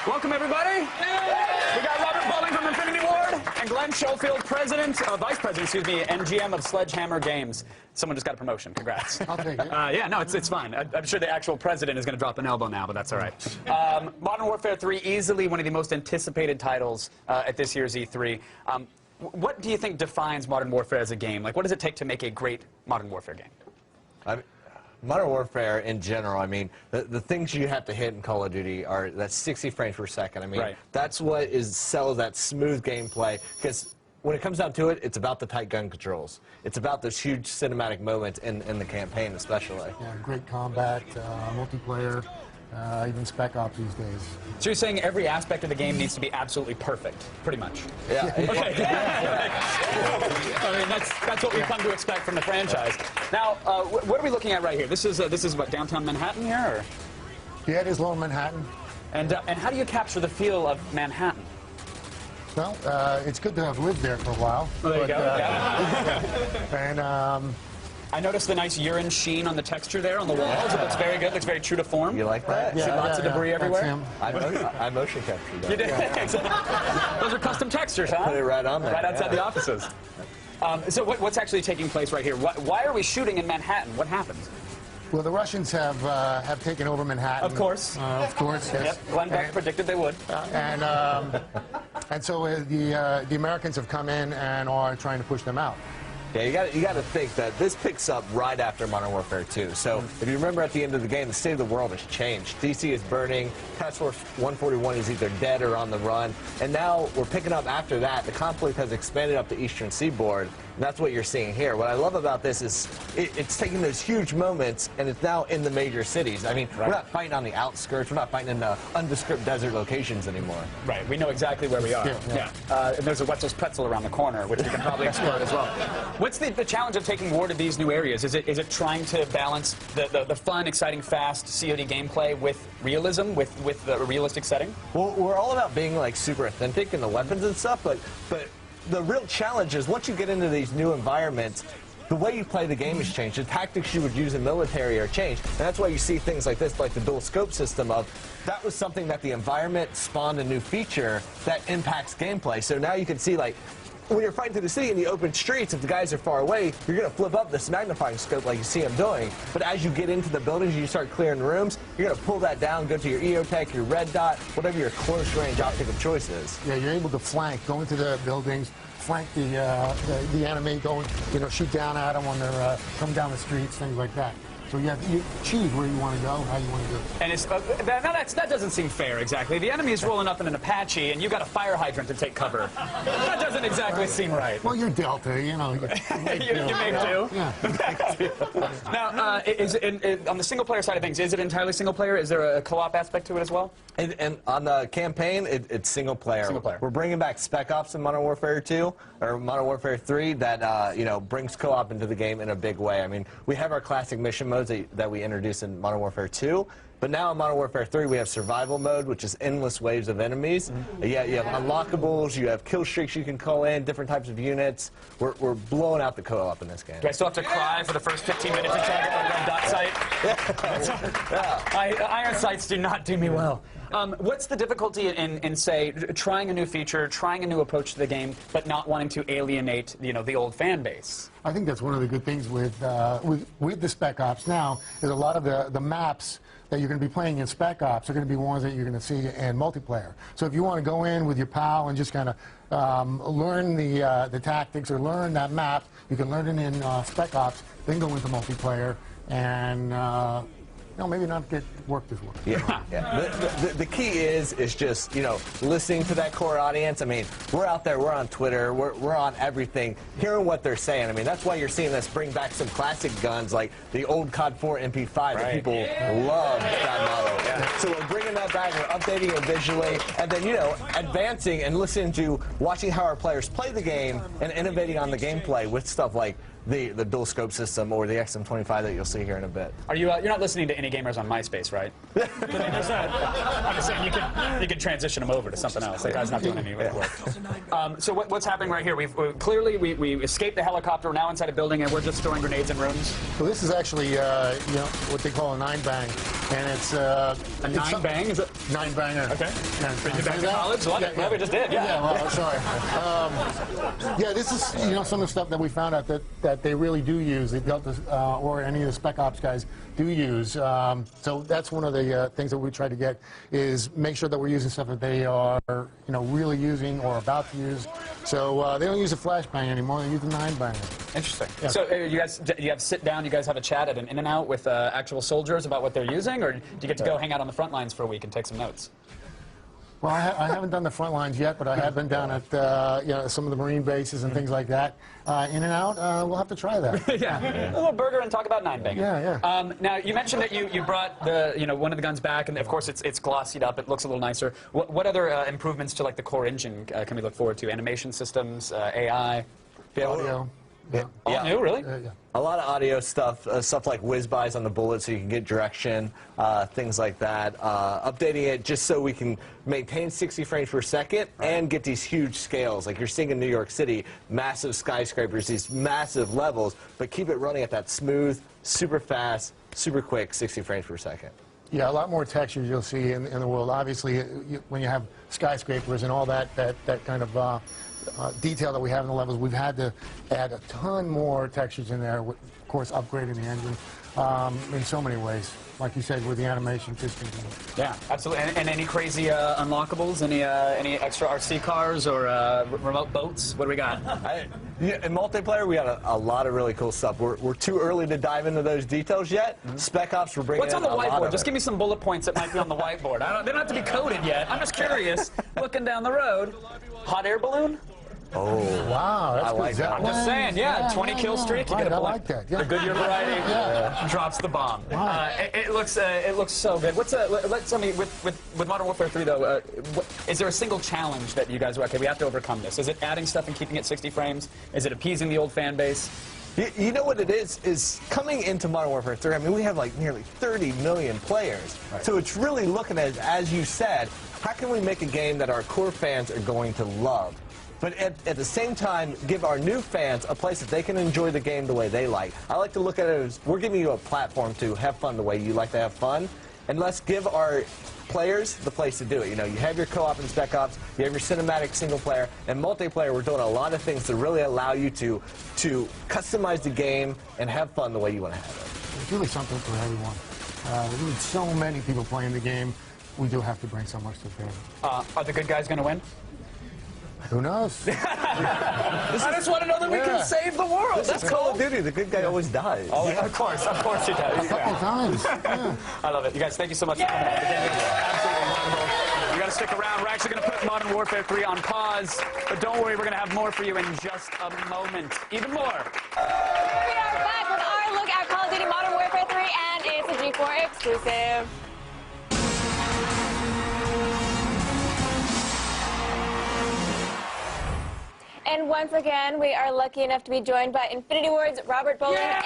Welcome, everybody. We got Robert Bowling from Infinity Ward and Glen Schofield, Vice President, excuse me, and GM of Sledgehammer Games. Someone just got a promotion. Congrats. I'll take it. Yeah, no, it's fine. I'm sure the actual president is going to drop an elbow now, but that's all right. Modern Warfare 3, easily one of the most anticipated titles at this year's E3. What do you think defines Modern Warfare as a game? Like, what does it take to make a great Modern Warfare game? Modern Warfare in general, I mean, the things you have to hit in Call of Duty are that 60 frames per second. I mean, that's what sells that smooth gameplay, because when it comes down to it, it's about the tight gun controls. It's about those huge cinematic moments in the campaign, especially. Yeah, great combat, multiplayer, even Spec Ops these days. So you're saying every aspect of the game needs to be absolutely perfect, pretty much? Yeah. Okay. I mean, that's what we've come to expect from the franchise. Now, what are we looking at right here? This is what, downtown Manhattan here? Or? Yeah, it is Lower Manhattan. And how do you capture the feel of Manhattan? Well, it's good to have lived there for a while. Well, there you go. Yeah. And I noticed the nice urine sheen on the texture there on the walls. It looks very good. Looks very true to form. You like that? Yeah, lots of debris everywhere. I motion captured that. You did? Yeah. Those are custom textures, huh? Put it right on there. Right outside the offices. So what's actually taking place right here? Why are we shooting in Manhattan? What happened? Well, the Russians have taken over Manhattan. Of course. Of course, yes. Yep. Glen Beck predicted they would. And so the Americans have come in and are trying to push them out. Yeah, you got to think that this picks up right after Modern Warfare 2. So if you remember at the end of the game, the state of the world has changed. DC is burning. Task Force 141 is either dead or on the run. And now we're picking up after that. The conflict has expanded up the Eastern Seaboard. And that's what you're seeing here. What I love about this is it's taking those huge moments and it's now in the major cities. I mean, we're not fighting on the outskirts. We're not fighting in the undescript desert locations anymore. Right. We know exactly where we are. Yeah. And there's a Wetzel's Pretzel around the corner, which we can probably explore as well. What's the challenge of taking war to these new areas? Is it trying to balance the fun, exciting, fast COD gameplay with realism, with the realistic setting? Well, we're all about being like super authentic in the weapons and stuff, but the real challenge is once you get into these new environments, the way you play the game has changed. The tactics you would use in military are changed. And that's why you see things like this, like the dual scope system that was something that the environment spawned a new feature that impacts gameplay. So now you can see, like, when you're fighting through the city in the open streets, if the guys are far away, you're going to flip up this magnifying scope like you see them doing. But as you get into the buildings, you start clearing rooms, you're going to pull that down, go to your EOTech, your red dot, whatever your close range optic of choice is. Yeah, you're able to flank, go into the buildings, flank the enemy, go and, shoot down at them when they're coming down the streets, things like that. So you choose where you want to go, how you want to do it. And that doesn't seem fair exactly. The enemy is rolling up in an Apache, and you got a fire hydrant to take cover. That doesn't exactly seem right. Well, you're Delta, you make do. Yeah. Now, on the single-player side of things, is it entirely single-player? Is there a co-op aspect to it as well? And on the campaign, it's single-player. Single-player. We're bringing back Spec Ops in Modern Warfare 2, or Modern Warfare 3, that brings co-op into the game in a big way. I mean, we have our classic mission modes that we introduced in Modern Warfare 2, but now in Modern Warfare 3 we have survival mode, which is endless waves of enemies. You have unlockables, you have kill streaks you can call in, different types of units. We're blowing out the co-op in this game. Do I still have to cry for the first 15 minutes until I get my red dot sight? Iron sights do not do me well. What's the difficulty in, say, trying a new feature, trying a new approach to the game, but not wanting to alienate, the old fan base? I think that's one of the good things with the Spec Ops now is a lot of the maps that you're going to be playing in Spec Ops are going to be ones that you're going to see in multiplayer. So if you want to go in with your pal and just kind of learn the tactics or learn that map, you can learn it in Spec Ops, then go into multiplayer and maybe not get worked as well. Yeah. The key is just, listening to that core audience. I mean, we're out there, we're on Twitter, we're on everything, hearing what they're saying. I mean, that's why you're seeing us bring back some classic guns like the old COD 4 MP5 that people love that model. Yeah. So we're bringing that back, we're updating it visually, and then, advancing and listening to, watching how our players play the game and innovating on the gameplay with stuff like the dual scope system or the XM25 that you'll see here in a bit. Are you? You're not listening to any gamers on MySpace, right? I mean, I'm just saying you can transition them over to something else. That guy's not doing any work. So what's happening right here? Clearly we escaped the helicopter. We're now inside a building, and we're just throwing grenades in rooms. So this is actually you know, what they call a 9-bang, and it's A 9-bang? Is it? 9-banger. Okay. Yeah, Did you back to college? Yeah, we just did. Yeah, well, sorry. Yeah, this is, you know, some of the stuff that we found out that they really do use, the Delta or any of the Spec Ops guys do use. So that's one of the things that we try to get, is make sure that we're using stuff that they are, you know, really using or about to use. So they don't use a flashbang anymore; they use a 9-banger. Interesting. Yeah. So you guys, you have sit down, you guys have a chat at an In-N-Out with actual soldiers about what they're using, or do you get to go hang out on the front lines for a week and take some notes? Well, I haven't done the front lines yet, but I have been down at you know, some of the Marine bases and things like that. In-N-Out, we'll have to try that. Yeah, a little burger and talk about 9-banging. Yeah. Now you mentioned that you brought one of the guns back, and of course it's glossied up. It looks a little nicer. What other improvements to like the core engine can we look forward to? Animation systems, AI, Audio. all new, really? Yeah. A lot of audio stuff, stuff like whiz-bys on the bullet so you can get direction, things like that. Updating it just so we can maintain 60 frames per second and get these huge scales. Like you're seeing in New York City, massive skyscrapers, these massive levels, but keep it running at that smooth, super fast, super quick 60 frames per second. Yeah, a lot more textures you'll see in the world. Obviously, when you have skyscrapers and all that kind of detail that we have in the levels, we've had to add a ton more textures in there, with, of course, upgrading the engine in so many ways. Like you said, with the animation systems. Yeah, absolutely. And any crazy unlockables? Any extra RC cars or remote boats? What do we got? In multiplayer, we got a lot of really cool stuff. We're too early to dive into those details yet. Spec Ops, we're bringing What's on in the a lot whiteboard? of Just it. give me some bullet points that might be on the whiteboard. They don't have to be coded yet. I'm just curious. Looking down the road, hot air balloon. Oh, Wow, that's I good. like that. I'm just saying, yeah, 20 kill streak. You Right, get a I bullet. like that. Yeah. The Goodyear variety drops the bomb. Wow. It looks so good. Let's tell me with Modern Warfare 3 though. Is there a single challenge that you guys okay? We have to overcome this. Is it adding stuff and keeping it 60 frames? Is it appeasing the old fan base? You know what it is coming into Modern Warfare 3, I mean, we have like nearly 30 million players. Right. So it's really looking at, as you said, how can we make a game that our core fans are going to love? But at the same time, give our new fans a place that they can enjoy the game the way they like. I like to look at it as we're giving you a platform to have fun the way you like to have fun. And let's give our players the place to do it. You know, you have your co-op and Spec Ops, you have your cinematic single player, and multiplayer, we're doing a lot of things to really allow you to customize the game and have fun the way you want to have it. It's really something for everyone. With so many people playing the game, we do have to bring so much to the table. Are the good guys going to win? Who knows? I just want to know that we can save the world. That's Call of Duty. The good guy always dies. Oh, yeah, of course he does. A couple times. Yeah. I love it. You guys, thank you so much for coming out. Absolutely wonderful. You got to stick around. We're actually going to put Modern Warfare 3 on pause, but don't worry, we're going to have more for you in just a moment. Even more. We are back with our look at Call of Duty Modern Warfare 3, and it's a G4 exclusive. And once again, we are lucky enough to be joined by Infinity Ward's Robert Bowling and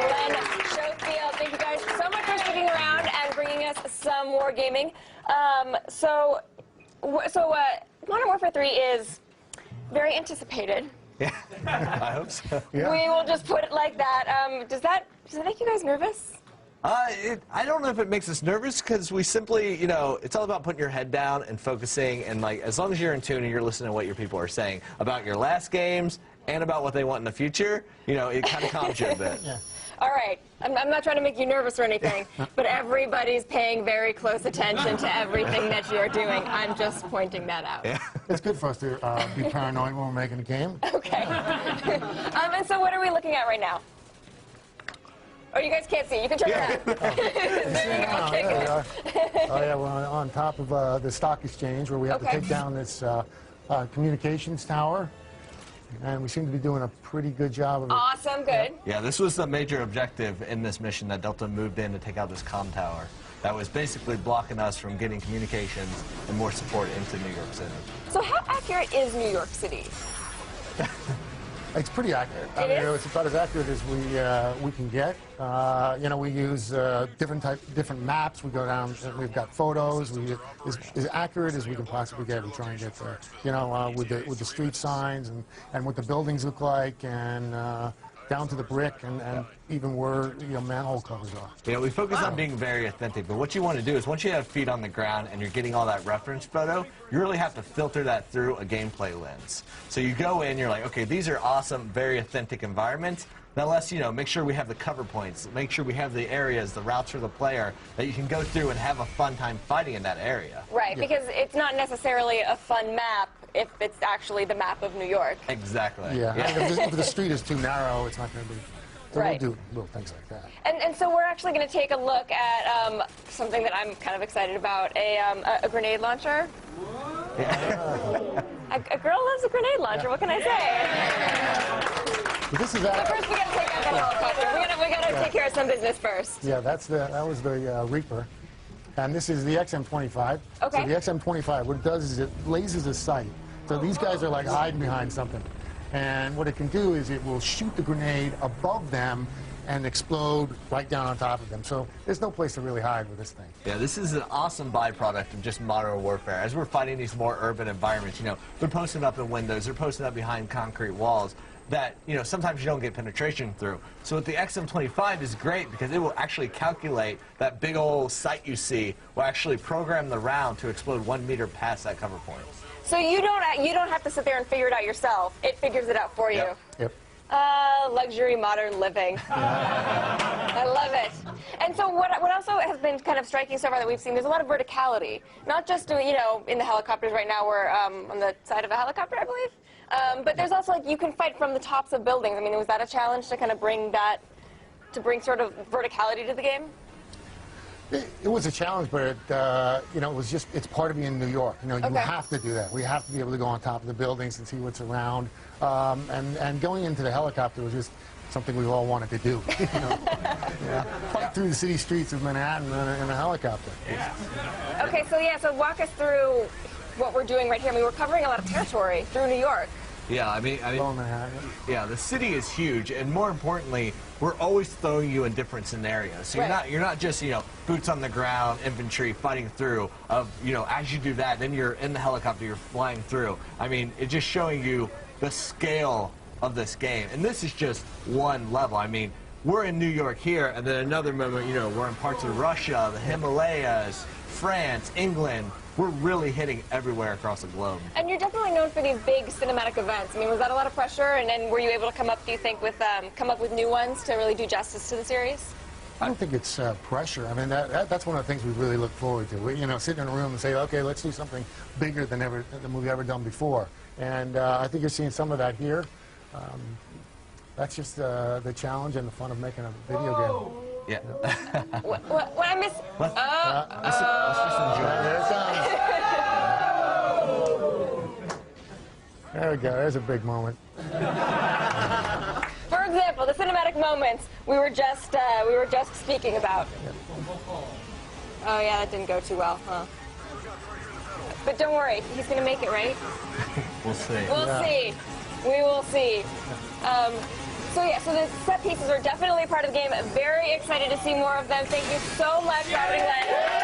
Glen Schofield. Thank you guys so much for sticking around and bringing us some more gaming. So Modern Warfare 3 is very anticipated. Yeah, I hope so. Yeah. We will just put it like that. Does that make you guys nervous? I don't know if it makes us nervous because we simply, you know, it's all about putting your head down and focusing, and like as long as you're in tune and you're listening to what your people are saying about your last games and about what they want in the future, you know, it kind of calms you a bit. Yeah. All right. I'm not trying to make you nervous or anything, but everybody's paying very close attention to everything that you're doing. I'm just pointing that out. Yeah. It's good for us to be paranoid when we're making a game. Okay. And so what are we looking at right now? Oh, you guys can't see. You can turn around. There you go. Okay, good. Oh, yeah, we're on top of the stock exchange where we have to take down this communications tower. And we seem to be doing a pretty good job of it. Awesome. Good. Yeah, this was the major objective in this mission that Delta moved in to take out this comm tower. That was basically blocking us from getting communications and more support into New York City. So how accurate is New York City? It's pretty accurate. I mean, it's about as accurate as we can get. You know, we use different maps. We go down. We've got photos. As accurate as we can possibly get. We try and get you know, with the street signs and what the buildings look like, and down to the brick, and even where, you know, manhole covers are. You know, we focus on being very authentic, but what you want to do is once you have feet on the ground and you're getting all that reference photo, you really have to filter that through a gameplay lens. So you go in, you're like, okay, these are awesome, very authentic environments. Now let's, you know, make sure we have the cover points, make sure we have the areas, the routes for the player that you can go through and have a fun time fighting in that area. Right, because it's not necessarily a fun map if it's actually the map of New York. Exactly. Yeah. If the street is too narrow, it's not going to be. So Right. we'll do little things like that. And so we're actually going to take a look at something that I'm kind of excited about, a grenade launcher. A girl loves a grenade launcher, what can I say? But this is But first we got to take out the helicopter. We got to take care of some business first. Yeah, that was the Reaper. And this is the XM25. Okay. So the XM25, what it does is it lasers a sight. So these guys are like hiding behind something. And what it can do is it will shoot the grenade above them and explode right down on top of them. So there's no place to really hide with this thing. Yeah, this is an awesome byproduct of just modern warfare. As we're fighting these more urban environments, you know, they're posting up in windows, they're posting up behind concrete walls that, you know, sometimes you don't get penetration through. So with the XM25 is great because it will actually calculate that big old sight you see, will actually program the round to explode 1 meter past that cover point. So you don't have to sit there and figure it out yourself. It figures it out for you. Yep. Luxury modern living. I love it. And so what also has been kind of striking so far that we've seen, there's a lot of verticality. Not just, you know, in the helicopters right now, we're on the side of a helicopter, I believe. But there's also, like, you can fight from the tops of buildings. I mean, was that a challenge to kind of bring sort of verticality to the game? It was a challenge, but you know, it's part of being in New York. You know, you have to do that. We have to be able to go on top of the buildings and see what's around. And going into the helicopter was just something we all wanted to do. You know? Fight through the city streets of Manhattan in a helicopter. Okay, so walk us through what we're doing right here. I mean, we're covering a lot of territory through New York. Yeah, I mean, Manhattan. yeah, the city is huge, and more importantly, we're always throwing you in different scenarios. So you're not just, you know, boots on the ground, infantry fighting through. You know, as you do that, then you're in the helicopter, you're flying through. I mean, it's just showing you the scale of this game, and this is just one level. I mean, we're in New York here, and then another moment, you know, we're in parts of Russia, the Himalayas, France, England. We're really hitting everywhere across the globe. And you're definitely known for these big cinematic events. I mean, was that a lot of pressure? And then were you able to come up, do you think, with new ones to really do justice to the series? I don't think it's pressure. I mean, that's one of the things we really look forward to. You know, sit in a room and say, okay, let's do something bigger than we've ever done before. And I think you're seeing some of that here. That's just the challenge and the fun of making a video game. Yeah. What I miss? Let's just enjoy it. There we go. There's a big moment. For example, the cinematic moments we were just speaking about. Oh yeah, that didn't go too well, huh? But don't worry, he's gonna make it, right? We'll see. We'll see. We will see. So the set pieces are definitely part of the game. Very excited to see more of them. Thank you so much, Glen.